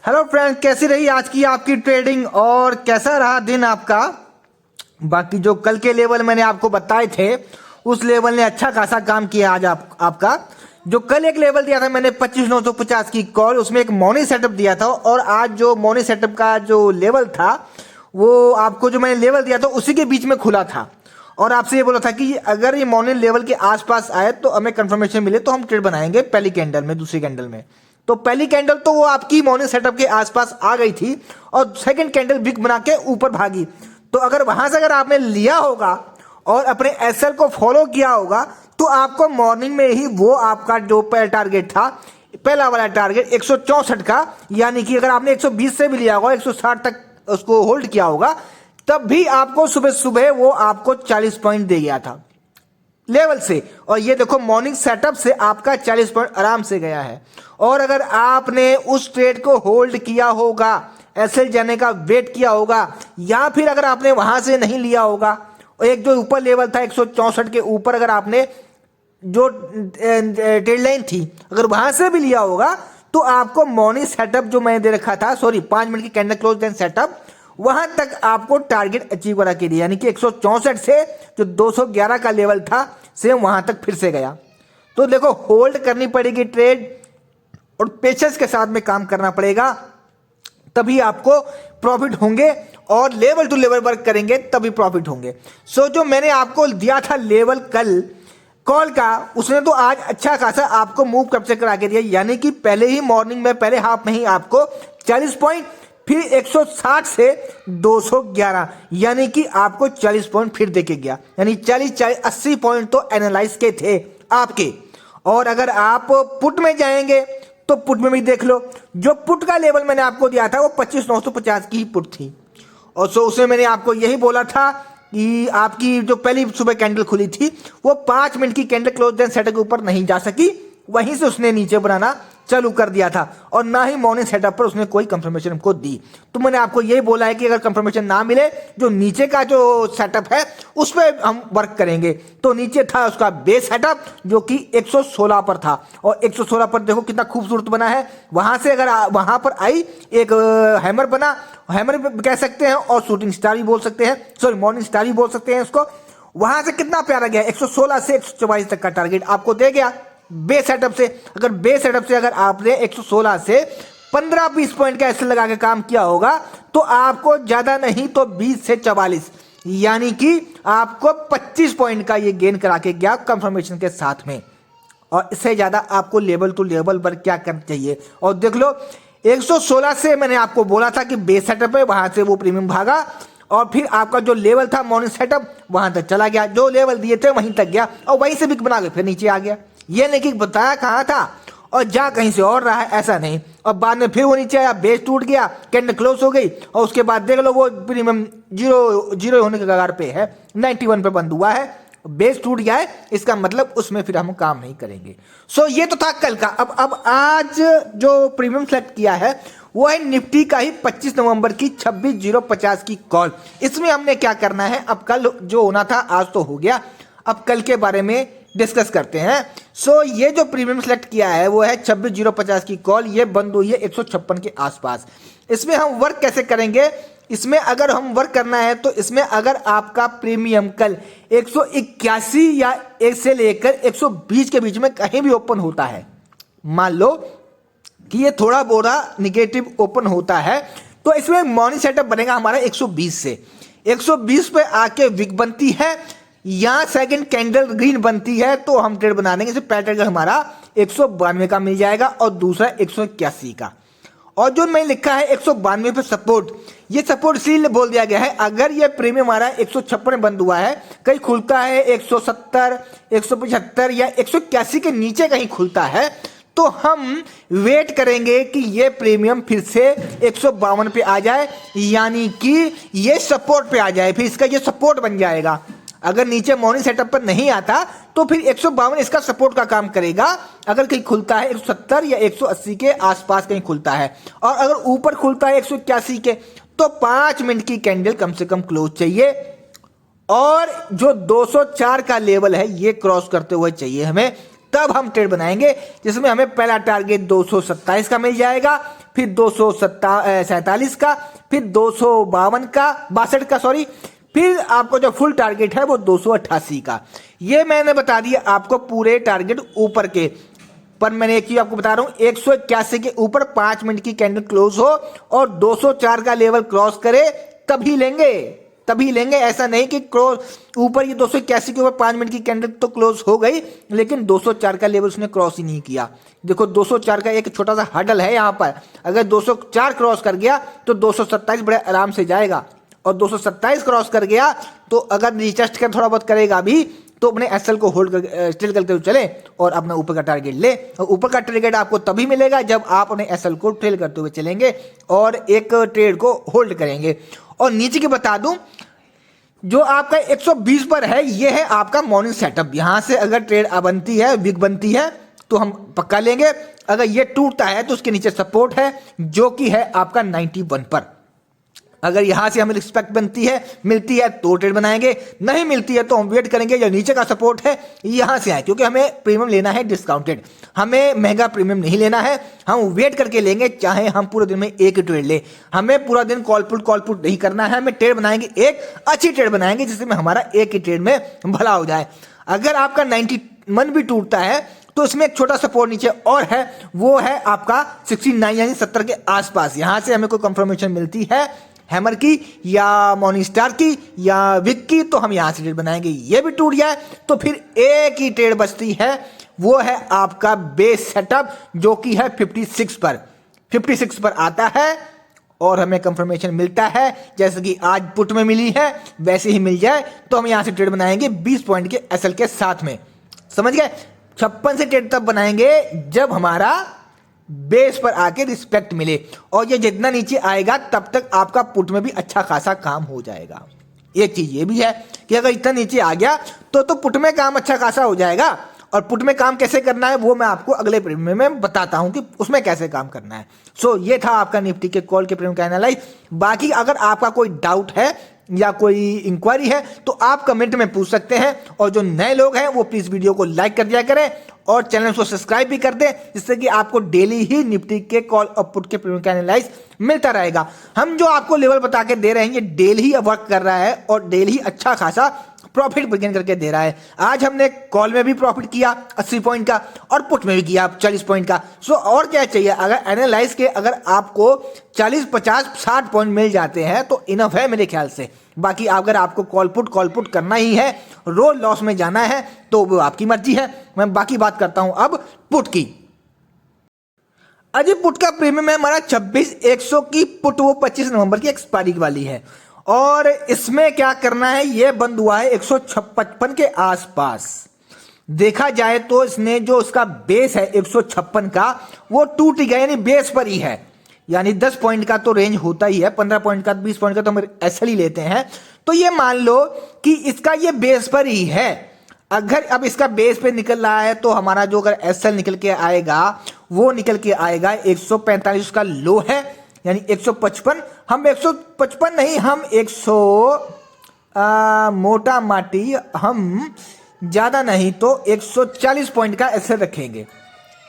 Hello friends, कैसी रही आज की आपकी ट्रेडिंग और कैसा रहा दिन आपका। बाकी जो कल के लेवल मैंने आपको बताए थे उस लेवल ने अच्छा खासा काम किया आज आपका। जो कल एक लेवल दिया था मैंने 25,950 की कॉल, उसमें एक मॉर्निंग सेटअप दिया था और आज जो मॉर्निंग सेटअप का जो लेवल था वो आपको जो मैंने लेवल दिया था उसी के बीच में खुला था और आपसे ये बोला था कि अगर ये मॉर्निंग लेवल के आसपास आए तो हमें कंफर्मेशन मिले तो हम ट्रेड बनाएंगे पहली कैंडल में, दूसरी कैंडल में। तो पहली कैंडल तो वो आपकी मॉर्निंग सेटअप के आसपास आ गई थी और सेकंड कैंडल बिग बना के ऊपर भागी। तो अगर वहां से अगर आपने लिया होगा और अपने एसएल को फॉलो किया होगा तो आपको मॉर्निंग में ही वो आपका जो पहला टारगेट था, पहला वाला टारगेट 164 का, यानी कि अगर आपने 120 से भी लिया होगा 160 तक उसको होल्ड किया होगा तब भी आपको सुबह सुबह वो आपको 40 पॉइंट दे गया था लेवल से। और ये देखो मॉर्निंग सेटअप से आपका 40 पॉइंट आराम से गया है। और अगर आपने उस ट्रेड को होल्ड किया होगा, एसएल जाने का वेट किया होगा, या फिर अगर आपने वहां से नहीं लिया होगा, एक जो ऊपर लेवल था 164 के ऊपर अगर आपने जो ट्रेड लाइन थी अगर वहां से भी लिया होगा तो आपको मॉर्निंग सेटअप जो मैंने दे रखा था, 5 मिनट की कैंडल क्लोज लाइन सेटअप, वहां तक आपको टारगेट अचीव करा के दिया, यानी कि 164 से जो 211 का लेवल था सेम वहां तक फिर से गया। तो देखो होल्ड करनी पड़ेगी ट्रेड और पेशेंस के साथ में काम करना पड़ेगा, तभी आपको प्रॉफिट होंगे और लेवल टू लेवल वर्क करेंगे तभी प्रॉफिट होंगे। सो जो मैंने आपको दिया था लेवल कल कॉल का, उसने तो आज अच्छा खासा आपको मूव कैप्चर करा के दिया, यानी कि पहले ही मॉर्निंग में पहले हाफ में ही आपको 40 पॉइंट, फिर 160 से 211, यानी कि आपको 40 पॉइंट फिर देके गया, यानी 80 पॉइंट तो एनालाइज के थे आपके। और अगर आप पुट में जाएंगे तो पुट में भी देख लो, जो पुट का लेवल मैंने आपको दिया था वो 25,950 की ही पुट थी। और सो उसमें मैंने आपको यही बोला था कि आपकी जो पहली सुबह कैंडल खुली थी वो 5 मिनट की कैंडल क्लोज लाइन सेटअप के ऊपर नहीं जा सकी, वहीं से उसने नीचे बनाना चालू कर दिया था और ना ही मॉर्निंग सेटअप पर उसने कोई कंफर्मेशन हमको दी। तो मैंने आपको यही बोला है कि अगर कंफर्मेशन ना मिले, जो नीचे का जो सेटअप है उस पर हम वर्क करेंगे। तो नीचे था उसका बेस सेटअप जो कि 116 पर था और 116 पर देखो कितना खूबसूरत बना है। वहां से अगर वहां पर आई एक हैमर बना, हैमर कह सकते हैं और शूटिंग स्टार भी बोल सकते हैं, सॉरी मॉर्निंग स्टार भी बोल सकते हैं उसको। वहां से कितना प्यारा गया, 116 से 144 तक का टारगेट आपको दे गया बेस सेटअप से। अगर बेस सेटअप से अगर आपने 116 से 15-20 पॉइंट का एसएल लगा के काम किया होगा तो आपको ज्यादा नहीं तो 20 से 44, यानी कि आपको 25 पॉइंट का ये गेन करा के गया कंफर्मेशन के साथ में। और इससे ज्यादा आपको लेवल टू लेवल पर क्या करना चाहिए। और देख लो 116 से मैंने आपको बोला था कि बेस सेटअप है, वहां से वो प्रीमियम भागा और फिर आपका जो लेवल था मॉर्निंग सेटअप वहां तक चला गया, जो लेवल दिए थे वहीं तक गया और वहीं से बिग बना के फिर नीचे आ गया। ये नहीं कि बताया कहाँ था और जा कहीं से और रहा है, ऐसा नहीं। और बाद में फिर वो नीचे आया, बेस टूट गया, कैंडल क्लोज हो गई और उसके बाद देख लो वो प्रीमियम जीरो होने के कगार पे है, 91 पे बंद हुआ है, बेस टूट गया है, इसका मतलब उसमें फिर हम काम नहीं करेंगे। सो ये तो था कल का। अब आज जो प्रीमियम सेलेक्ट किया है वो है निफ्टी का ही 25 नवंबर की 26,050 की कॉल। इसमें हमने क्या करना है, अब कल जो होना था आज तो हो गया, अब कल के बारे में डिस्कस करते हैं। सो ये जो प्रीमियम सेलेक्ट किया है वो है 26,050 की कॉल, ये बंद हुई है 156 के आसपास। इसमें हम वर्क कैसे करेंगे, इसमें अगर हम वर्क करना है तो इसमें अगर आपका प्रीमियम कल 181 या 1 से लेकर 120 के बीच में कहीं भी ओपन होता है, मान लो कि ये थोड़ा बोरा निगेटिव ओपन होता है, तो इसमें मॉर्निंग सेटअप बनेगा हमारा 120 से 120 पे आके विक बनती है या सेकंड कैंडल ग्रीन बनती है तो हम ट्रेड बना देंगे। पैटर्न हमारा 192 का मिल जाएगा और दूसरा 181 का। और जो मैंने लिखा है 192 पे सपोर्ट, ये सपोर्ट इसलिए बोल दिया गया है अगर ये प्रीमियम हमारा 156 में बंद हुआ है, कहीं खुलता है 170, 175 या 181 के नीचे कहीं खुलता है तो हम वेट करेंगे कि ये प्रीमियम फिर से 152 पे आ जाए, यानी कि ये सपोर्ट पे आ जाए, फिर इसका ये सपोर्ट बन जाएगा। अगर नीचे मॉर्निंग सेटअप पर नहीं आता तो फिर 152 इसका सपोर्ट का काम करेगा। अगर कहीं खुलता है 170 या 180 के आसपास कहीं खुलता है और अगर ऊपर खुलता है 181 के तो 5 मिनट की कैंडल कम से कम क्लोज चाहिए और जो 204 का लेवल है ये क्रॉस करते हुए चाहिए हमें, तब हम ट्रेड बनाएंगे जिसमें हमें पहला टारगेट 227 का मिल जाएगा, फिर 247 का, फिर 252 का, 62 का सॉरी, फिर आपको जो फुल टारगेट है वो 288 का। ये मैंने बता दिया आपको पूरे टारगेट ऊपर के। पर मैंने एक चीज आपको बता रहा हूं, 181 के ऊपर 5 मिनट की कैंडल क्लोज हो और 204 का लेवल क्रॉस करे तभी लेंगे, तभी लेंगे। ऐसा नहीं कि क्रॉस ऊपर ये 281 के ऊपर 5 मिनट की कैंडल तो क्लोज हो गई लेकिन 204 का लेवल उसने क्रॉस ही नहीं किया। देखो 204 का एक छोटा सा हडल है यहाँ पर, अगर 204 क्रॉस कर गया तो 227 बड़े आराम से जाएगा, और 227 क्रॉस कर गया तो अगर रिटेस्ट का थोड़ा बहुत करेगा भी तो अपने एसएल को होल्ड कर स्टिल करते हुए चले और अपना ऊपर का टारगेट ले। और ऊपर का टारगेट आपको तभी मिलेगा जब आप अपने एसएल को ट्रेल करते हुए चलेंगे और एक ट्रेड को होल्ड करेंगे। और नीचे की बता दूं, जो आपका 120 पर है ये है आपका मॉर्निंग सेटअप। यहां से अगर ट्रेड बनती है, विक बनती है तो हम पक्का लेंगे। अगर ये टूटता है तो उसके नीचे सपोर्ट है जो कि है आपका 91 पर। अगर यहां से हमें रिस्पेक्ट बनती है, मिलती है तो ट्रेड बनाएंगे, नहीं मिलती है तो हम वेट करेंगे या नीचे का सपोर्ट है यहां से आए, क्योंकि हमें प्रीमियम लेना है डिस्काउंटेड, हमें महंगा प्रीमियम नहीं लेना है। हम वेट करके लेंगे, चाहे हम पूरे दिन में एक ट्रेड ले, हमें पूरा दिन कॉल पुट नहीं करना है। हमें ट्रेड बनाएंगे, एक अच्छी ट्रेड बनाएंगे जिसमें हमारा एक ही ट्रेड में भला हो जाए। अगर आपका 91 भी टूटता है तो इसमें एक छोटा सपोर्ट नीचे और है, वो है आपका 69 यानी 70 के आसपास। यहां से हमें कोई कंफर्मेशन मिलती है हैमर की या मॉर्निंग स्टार की या विक की तो हम यहां से ट्रेड बनाएंगे। ये भी टूट जाए तो फिर एक ही ट्रेड बचती है, वो है आपका बेस सेटअप जो कि है 56 पर आता है और हमें कंफर्मेशन मिलता है जैसे कि आज पुट में मिली है वैसे ही मिल जाए तो हम यहां से ट्रेड बनाएंगे 20 पॉइंट के एसएल के साथ में। समझ गए? 56 से ट्रेड तब बनाएंगे जब हमारा बेस पर आके रिस्पेक्ट मिले, और ये जितना नीचे आएगा तब तक आपका पुट में भी अच्छा खासा काम हो जाएगा। एक चीज ये भी है कि अगर इतना नीचे आ गया तो पुट में काम अच्छा खासा हो जाएगा। और पुट में काम कैसे करना है वो मैं आपको अगले प्रीमियम में बताता हूं कि उसमें कैसे काम करना है। सो ये था आपका निफ्टी के कॉल के प्रीमियम का एनालाइज। बाकी अगर आपका कोई डाउट है या कोई इंक्वायरी है तो आप कमेंट में पूछ सकते हैं, और जो नए लोग हैं वो प्लीज वीडियो को लाइक कर दिया करें और चैनल को सब्सक्राइब भी कर दें, जिससे कि आपको डेली ही निफ्टी के कॉल और पुट के प्रीमियम का एनालाइज मिलता रहेगा। हम जो आपको लेवल बता के दे रहे हैं ये डेली ही वर्क कर रहा है और डेली ही अच्छा खासा प्रॉफिट बिगिन करके दे रहा है। आज हमने कॉल में भी प्रॉफिट किया 80 पॉइंट का और पुट में भी किया 40 पॉइंट का। सो और क्या चाहिए? अगर एनालाइज के अगर आपको 40, 50, 60 पॉइंट मिल जाते हैं तो इनफ है मेरे ख्याल से। बाकी अगर आपको कॉल पुट करना ही है, रोल लॉस में जाना है तो वो आपकी मर्जी है। मैं बाकी बात करता हूं अब पुट की। अजय पुट का प्रीमियम है हमारा 26,100 की पुट, वो 25 नवंबर की एक्सपायरी वाली है। और इसमें क्या करना है, ये बंद हुआ है 156 के आसपास। देखा जाए तो इसने जो उसका बेस है 156 का वो टूट गया, यानी बेस पर ही है। यानी 10 पॉइंट का तो रेंज होता ही है, 15 पॉइंट का 20 पॉइंट का तो हम एसएल ही लेते हैं। तो ये मान लो कि इसका ये बेस पर ही है। अगर अब इसका बेस पे निकल रहा है तो हमारा जो अगर एसएल निकल के आएगा वो निकल के आएगा 145 उसका लो है, यानी 155। हम 155 नहीं, हम 100 मोटा माटी हम ज्यादा नहीं तो 140 पॉइंट का एसएल रखेंगे।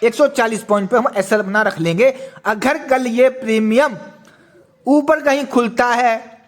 140 पॉइंट पे हम एसएल अपना रख लेंगे। अगर कल ये प्रीमियम ऊपर कहीं खुलता है,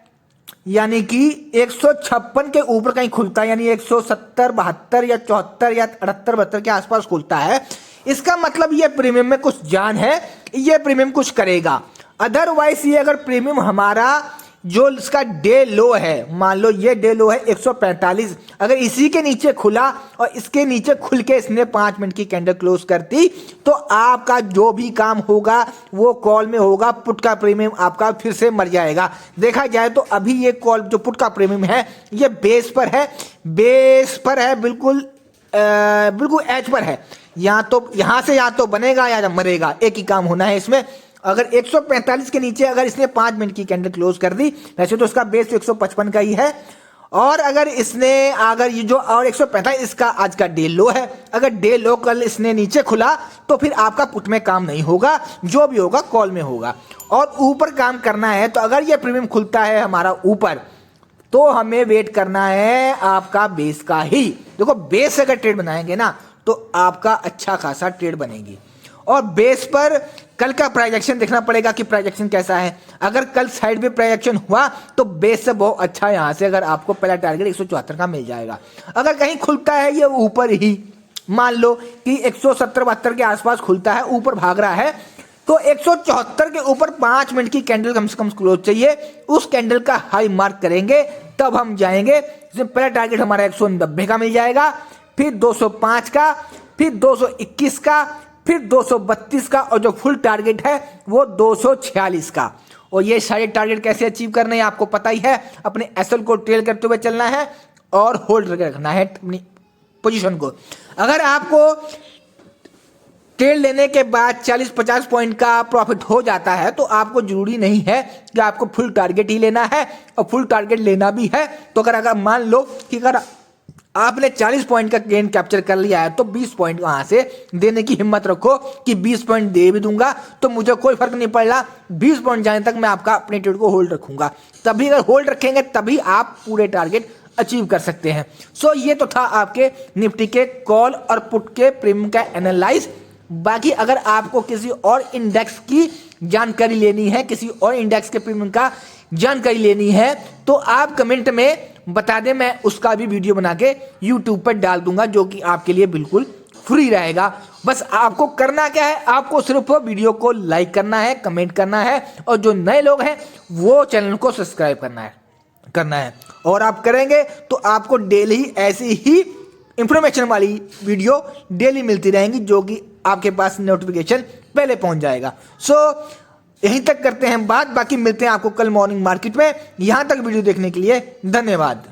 यानी कि 156 के ऊपर कहीं खुलता है, यानी 170, 72 या 74 या 78, 72 के आसपास खुलता है, इसका मतलब ये प्रीमियम में कुछ जान है, ये प्रीमियम कुछ करेगा। अदरवाइज ये अगर प्रीमियम हमारा जो इसका डे लो है, मान लो ये डे लो है 145, अगर इसी के नीचे खुला और इसके नीचे खुल के इसने 5 मिनट की कैंडल क्लोज करती तो आपका जो भी काम होगा वो कॉल में होगा, पुट का प्रीमियम आपका फिर से मर जाएगा। देखा जाए तो अभी ये कॉल जो पुट का प्रीमियम है ये बेस पर है, बिल्कुल एज पर है। यहां से या तो बनेगा या मरेगा, एक ही काम होना है इसमें। अगर 145 के नीचे अगर इसने 5 मिनट की कैंडल क्लोज कर दी, वैसे तो इसका बेस 155 का ही है, और अगर इसने अगर ये जो और 145 इसका आज का डे लो है, अगर डे लो कल इसने नीचे खुला तो फिर आपका पुट में काम नहीं होगा, जो भी होगा कॉल में होगा। और ऊपर काम करना है तो अगर ये प्रीमियम खुलता है हमारा ऊपर तो हमें वेट करना है आपका बेस का ही। देखो बेस से अगर ट्रेड बनाएंगे ना तो आपका अच्छा खासा ट्रेड बनेगी। और बेस पर कल का प्राइजेक्शन देखना पड़ेगा कि प्राइजेक्शन कैसा है। अगर कल साइड में प्राइजेक्शन हुआ तो बेस से बहुत अच्छा है, यहाँ से अगर आपको पहला टारगेट 174 का मिल जाएगा। अगर कहीं खुलता है ये ऊपर ही, मान लो कि 170-72 के आसपास खुलता है, ऊपर भाग रहा है, तो 174 के ऊपर 5 मिनट की कैंडल कम से कम क्लोज चाहिए। उस कैंडल का हाई मार्क करेंगे तब हम जाएंगे। इसमें पहला टारगेट हमारा 190 का मिल जाएगा, फिर 205 का, फिर 221 का, फिर 232 का, और जो फुल टारगेट है वो 246 का। और ये सारे टारगेट कैसे अचीव करने हैं आपको पता ही है। अपने एसएल को ट्रेल करते हुए चलना है और होल्ड करके रखना है अपनी पोजीशन को। अगर आपको ट्रेड लेने के बाद 40-50 पॉइंट का प्रॉफिट हो जाता है तो आपको जरूरी नहीं है कि आपको फुल टारगेट ही लेना है, और फुल टारगेट लेना भी है तो अगर मान लो कि अगर आपने 40 पॉइंट का गेन कैप्चर कर लिया है तो 20 पॉइंट वहां से देने की हिम्मत रखो कि 20 पॉइंट दे भी दूंगा तो मुझे कोई फर्क नहीं पड़ रहा, 20 पॉइंट जाने तक मैं आपका अपने ट्रेड को होल्ड रखूंगा। तभी अगर होल्ड रखेंगे तभी आप पूरे टारगेट अचीव कर सकते हैं। सो ये तो था आपके निफ्टी के कॉल और पुट के प्रीमियम का एनालाइज। बाकी अगर आपको किसी और इंडेक्स की जानकारी लेनी है, किसी और इंडेक्स के प्रीमियम का जानकारी लेनी है तो आप कमेंट में बता दें, मैं उसका भी वीडियो बना के यूट्यूब पर डाल दूंगा जो कि आपके लिए बिल्कुल फ्री रहेगा। बस आपको करना क्या है, आपको सिर्फ वीडियो को लाइक करना है, कमेंट करना है, और जो नए लोग हैं वो चैनल को सब्सक्राइब करना है। और आप करेंगे तो आपको डेली ऐसी ही इंफॉर्मेशन वाली वीडियो डेली मिलती रहेंगी जो कि आपके पास नोटिफिकेशन पहले पहुंच जाएगा। सो यहीं तक करते हैं बात, बाकी मिलते हैं आपको कल मॉर्निंग मार्केट में। यहां तक वीडियो देखने के लिए धन्यवाद।